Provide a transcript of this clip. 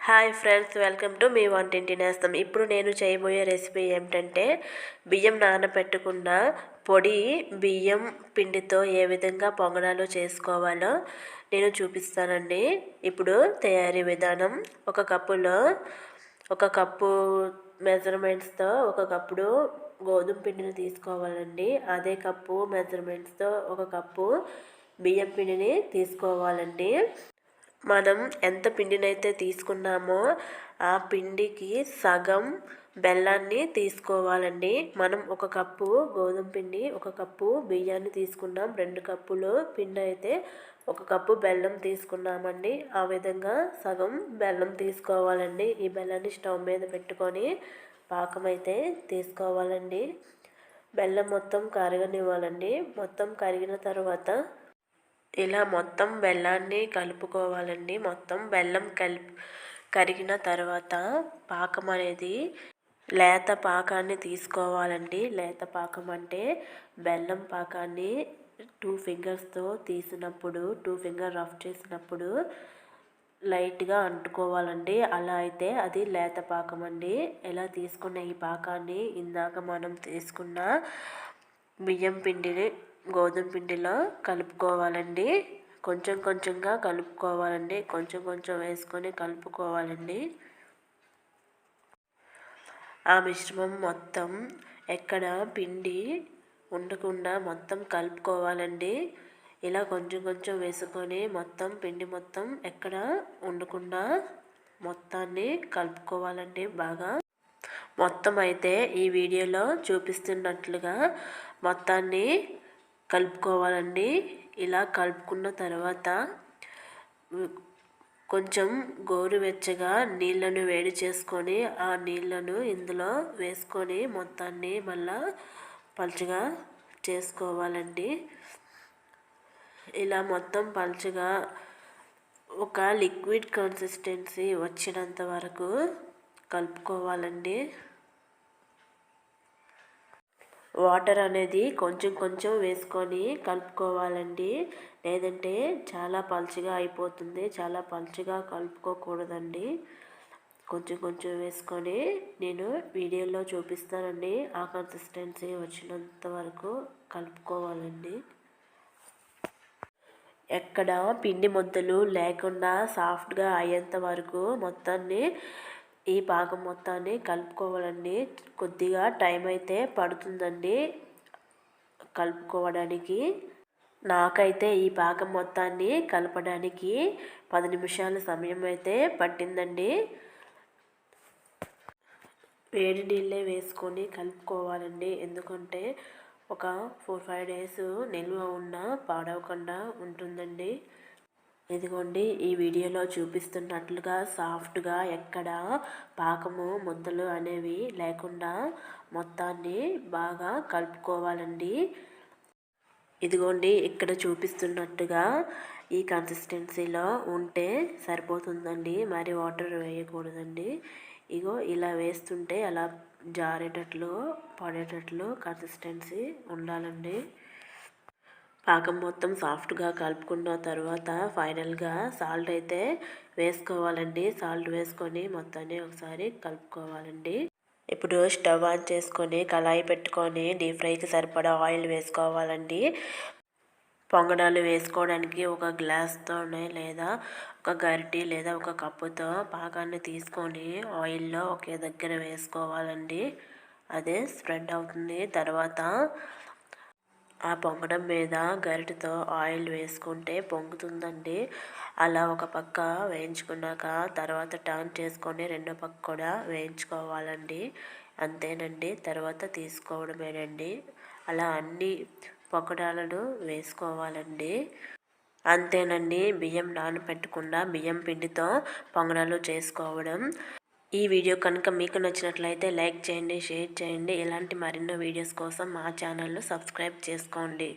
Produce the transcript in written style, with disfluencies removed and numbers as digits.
Hi friends, welcome to me వంటింటి నేస్తం. ఇప్పుడు నేను చేయబోయే రెసిపీ ఏమిటంటే బియ్యం నానబెట్టుకున్న పొడి బియ్యం పిండితో ఏ విధంగా పొంగనాలు చేసుకోవాలో నేను చూపిస్తానండి. ఇప్పుడు తయారీ విధానం: ఒక కప్పు మెజర్మెంట్స్తో ఒక కప్పుడు గోధుమ పిండిని తీసుకోవాలండి. అదే కప్పు మెజర్మెంట్స్తో ఒక కప్పు బియ్యం పిండిని తీసుకోవాలండి. మనం ఎంత పిండినైతే తీసుకున్నామో ఆ పిండికి సగం బెల్లాన్ని తీసుకోవాలండి. మనం ఒక కప్పు గోధుమ పిండి, ఒక కప్పు బియ్యాన్ని తీసుకున్నాం. 2 కప్పులు పిండి అయితే ఒక కప్పు బెల్లం తీసుకున్నామండి. ఆ విధంగా సగం బెల్లం తీసుకోవాలండి. ఈ బెల్లాన్ని స్టవ్ మీద పెట్టుకొని పాకం అయితే తీసుకోవాలండి. బెల్లం మొత్తం కరగనివ్వాలండి. మొత్తం కరిగిన తర్వాత ఇలా మొత్తం బెల్లాన్ని కలుపుకోవాలండి. మొత్తం బెల్లం కరిగిన తర్వాత పాకం అనేది లేత పాకాన్ని తీసుకోవాలండి. లేత పాకం అంటే బెల్లం పాకాన్ని 2 ఫింగర్స్తో తీసినప్పుడు, 2 ఫింగర్ రఫ్ చేసినప్పుడు లైట్గా అంటుకోవాలండి. అలా అయితే అది లేత పాకం అండి. ఇలా తీసుకున్న ఈ పాకాన్ని ఇందాక మనం తీసుకున్న బియ్యం పిండిని గోధుమ పిండిలో కలుపుకోవాలండి. కొంచెం కొంచెంగా కలుపుకోవాలండి. కొంచెం కొంచెం వేసుకొని కలుపుకోవాలండి. ఆ మిశ్రమం మొత్తం ఎక్కడ పిండి ఉండకుండా మొత్తం కలుపుకోవాలండి. ఇలా కొంచెం కొంచెం వేసుకొని మొత్తం పిండి మొత్తం ఎక్కడ ఉండకుండా మొత్తాన్ని కలుపుకోవాలండి. బాగా మొత్తం అయితే ఈ వీడియోలో చూపిస్తున్నట్లుగా మొత్తాన్ని కలుపుకోవాలండి. ఇలా కలుపుకున్న తర్వాత కొంచెం గోరువెచ్చగా నీళ్ళను వేడి చేసుకొని ఆ నీళ్ళను ఇందులో వేసుకొని మొత్తాన్ని మళ్ళా పలుచగా చేసుకోవాలండి. ఇలా మొత్తం పలుచగా ఒక లిక్విడ్ కన్సిస్టెన్సీ వచ్చినంత వరకు కలుపుకోవాలండి. వాటర్ అనేది కొంచెం కొంచెం వేసుకొని కలుపుకోవాలండి. లేదంటే చాలా పలుచగా అయిపోతుంది. చాలా పలుచగా కలుపుకోకూడదండి. కొంచెం కొంచెం వేసుకొని నేను వీడియోలో చూపిస్తానండి. ఆ కన్సిస్టెన్సీ వచ్చినంత వరకు కలుపుకోవాలండి. ఎక్కడ పిండి ముద్దలు లేకుండా సాఫ్ట్గా అయ్యేంత వరకు మొత్తాన్ని ఈ పాకం మొత్తాన్ని కలుపుకోవాలండి. కొద్దిగా టైం అయితే పడుతుందండి కలుపుకోవడానికి. నాకైతే ఈ పాకం మొత్తాన్ని కలపడానికి 10 నిమిషాల సమయం అయితే పట్టిందండి. వేడి నీళ్ళే వేసుకొని కలుపుకోవాలండి. ఎందుకంటే ఒక 4-5 డేస్ నిల్వ ఉన్న పాడవకుండా ఉంటుందండి. ఇదిగోండి, ఈ వీడియోలో చూపిస్తున్నట్లుగా సాఫ్ట్గా ఎక్కడ పాకము ముద్దలు అనేవి లేకుండా మొత్తాన్ని బాగా కలుపుకోవాలండి. ఇదిగోండి, ఇక్కడ చూపిస్తున్నట్టుగా ఈ కన్సిస్టెన్సీలో ఉంటే సరిపోతుందండి. మరి వాటర్ వేయకూడదండి. ఇగో ఇలా వేస్తుంటే అలా జారేటట్లు పడేటట్లు కన్సిస్టెన్సీ ఉండాలండి. పాకం మొత్తం సాఫ్ట్గా కలుపుకున్న తర్వాత ఫైనల్గా సాల్ట్ అయితే వేసుకోవాలండి. సాల్ట్ వేసుకొని మొత్తాన్ని ఒకసారి కలుపుకోవాలండి. ఇప్పుడు స్టవ్ ఆన్ చేసుకొని కళాయి పెట్టుకొని డీప్ ఫ్రైకి సరిపడా ఆయిల్ వేసుకోవాలండి. పొంగడాలు వేసుకోవడానికి ఒక గ్లాస్తోనే లేదా ఒక గరిటె లేదా ఒక కప్పుతో పాకాన్ని తీసుకొని ఆయిల్లో ఒకే దగ్గర వేసుకోవాలండి. అదే స్ప్రెడ్ అవుతుంది. తర్వాత ఆ పొంగడం మీద గరిటెతో ఆయిల్ వేసుకుంటే పొంగుతుందండి. అలా ఒక పక్క వేయించుకున్నాక తర్వాత టర్న్ చేసుకొని రెండో పక్క కూడా వేయించుకోవాలండి. అంతేనండి, తర్వాత తీసుకోవడమేనండి. అలా అన్ని పొంగడాలను వేసుకోవాలండి. అంతేనండి, బియ్యం నానబెట్టకుండా బియ్యం పిండితో పొంగడాలు చేసుకోవడం. ఈ వీడియో కనుక మీకు నచ్చినట్లయితే లైక్ చేయండి, షేర్ చేయండి. ఇలాంటి మరిన్నో వీడియోస్ కోసం మా ఛానల్ను సబ్స్క్రైబ్ చేసుకోండి.